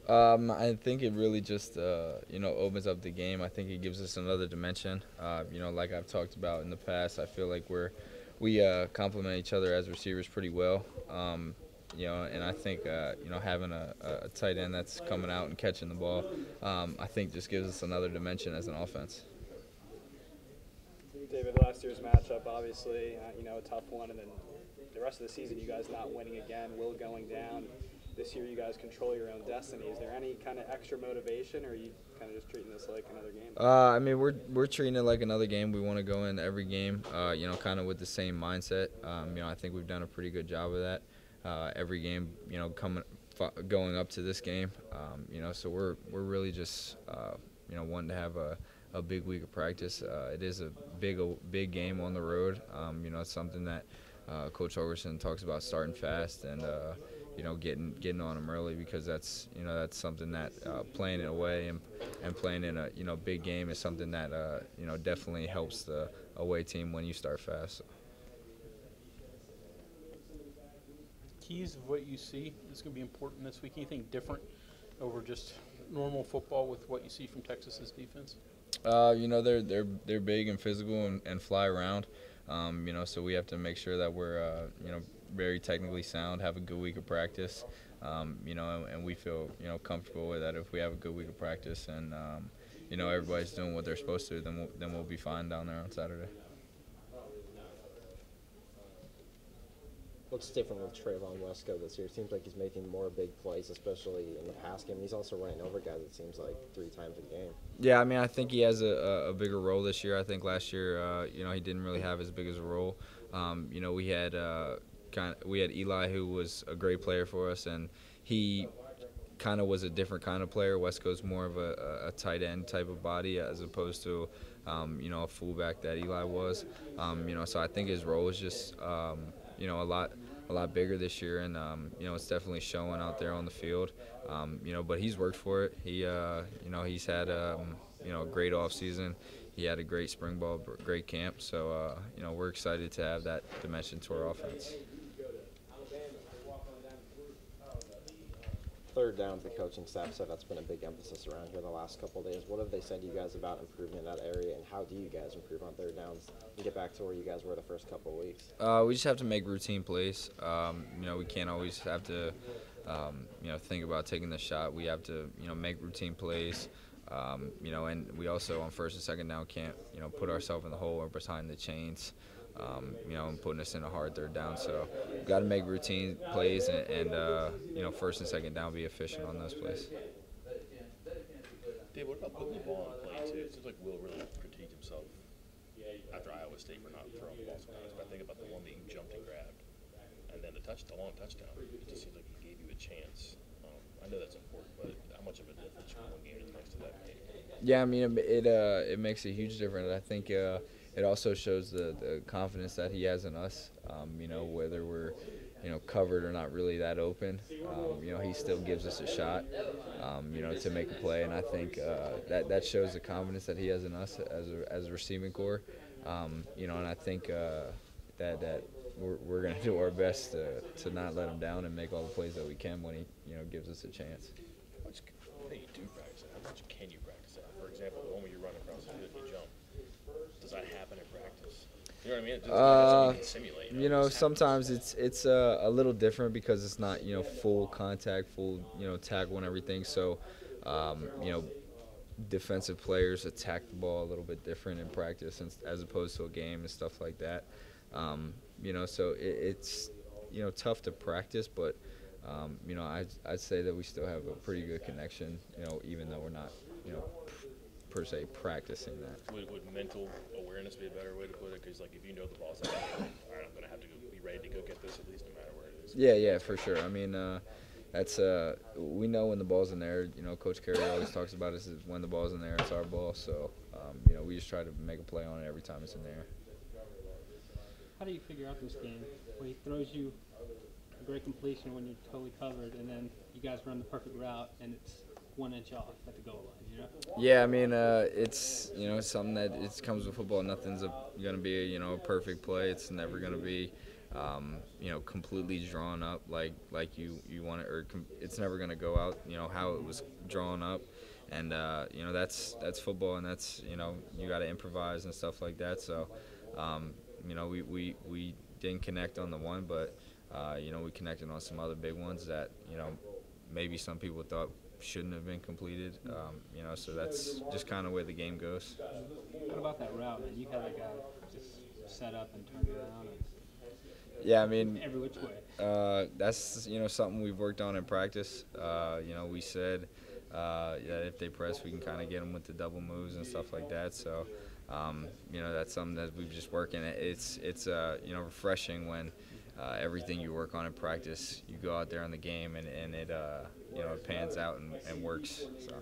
I think it really just opens up the game. I think it gives us another dimension. Like I've talked about in the past, I feel like we complement each other as receivers pretty well. And I think having a tight end that's coming out and catching the ball, I think just gives us another dimension as an offense. David, last year's matchup, obviously, a tough one, and then the rest of the season, you guys not winning again, Will going down. This year, you guys control your own destiny. Is there any kind of extra motivation, or are you kind of just treating this like another game? I mean, we're treating it like another game. We want to go in every game, kind of with the same mindset. I think we've done a pretty good job of that. Every game, going up to this game, so we're really just, wanting to have a big week of practice. It is a big game on the road. It's something that Coach Overson talks about starting fast and getting on them early, because that's something that playing it away and playing in a big game is something that definitely helps the away team when you start fast. Keys of what you see is going to be important this week. Anything different over just normal football with what you see from Texas's defense? They're big and physical and fly around. So we have to make sure that we're very technically sound, have a good week of practice. And we feel comfortable with that. If we have a good week of practice and everybody's doing what they're supposed to, then we'll be fine down there on Saturday. What's different with Trayvon Wesco this year? It seems like he's making more big plays, especially in the pass game. He's also running over guys, it seems like, 3 times a game. Yeah, I mean, I think he has a bigger role this year. I think last year, he didn't really have as big as a role. We had Eli, who was a great player for us, and he kind of was a different kind of player. Wesco's more of a tight end type of body as opposed to, a fullback that Eli was. So I think his role is just, a lot bigger this year, and it's definitely showing out there on the field. But he's worked for it. He's had a great off season. He had a great spring ball, great camp. So we're excited to have that dimension to our offense. Third downs, the coaching staff said that's been a big emphasis around here the last couple of days. What have they said to you guys about improving in that area, and how do you guys improve on third downs and get back to where you guys were the first couple of weeks? We just have to make routine plays. We can't always have to, think about taking the shot. We have to, make routine plays. And we also on first and second down can't, put ourselves in the hole or behind the chains. And putting us in a hard third down. So we've got to make routine plays and first and second down, be efficient on those plays. Dave, what about putting the ball in play, too? It seems like Will really critiqued himself after Iowa State for not throwing the ball sometimes. But I think about the one that he jumped and grabbed, and then the long touchdown. It just seems like he gave you a chance. I know that's important, but how much of a difference from one game to the next to that game? Yeah, I mean, it makes a huge difference. I think it also shows the confidence that he has in us. Whether we're covered or not really that open, he still gives us a shot, to make a play. And I think that shows the confidence that he has in us as a receiving corps. And I think that we're going to do our best to not let him down and make all the plays that we can when he gives us a chance. How much do you do practice that? How much can you practice that? For example, the one where you run across the field and you jump. Does that happen in practice? You know what I mean? That's something you can simulate. Sometimes it's a little different because it's not full contact, full tackle and everything. So defensive players attack the ball a little bit different in practice as opposed to a game and stuff like that. So it's tough to practice, but I'd say that we still have a pretty good connection. Even though we're not per se practicing that. Would mental awareness be a better way to put it? Because if you know the ball's out, all right, I'm gonna have to be ready to go get this at least, no matter where it is. Yeah, for sure. I mean, that's we know when the ball's in there. Coach Carey always talks about us is when the ball's in there, it's our ball. So we just try to make a play on it every time it's in there. How do you figure out this game where he throws you a great completion when you're totally covered, and then you guys run the perfect route and it's 1 inch off at the goal line? Yeah, I mean, it's something that it comes with football. Nothing's gonna be a perfect play. It's never gonna be completely drawn up like you want it, or it's never going to go out, how it was drawn up. And that's football, and that's you got to improvise and stuff like that. So we didn't connect on the one, but we connected on some other big ones that maybe some people thought shouldn't have been completed. So that's just kind of where the game goes. What about that route, man? You had that guy just set up and turn around. Yeah, I mean, every which way. That's something we've worked on in practice. We said that if they press, we can kind of get them with the double moves and stuff like that. So that's something that we've just working. It's refreshing when everything you work on in practice, you go out there in the game and it it pans out and works. So.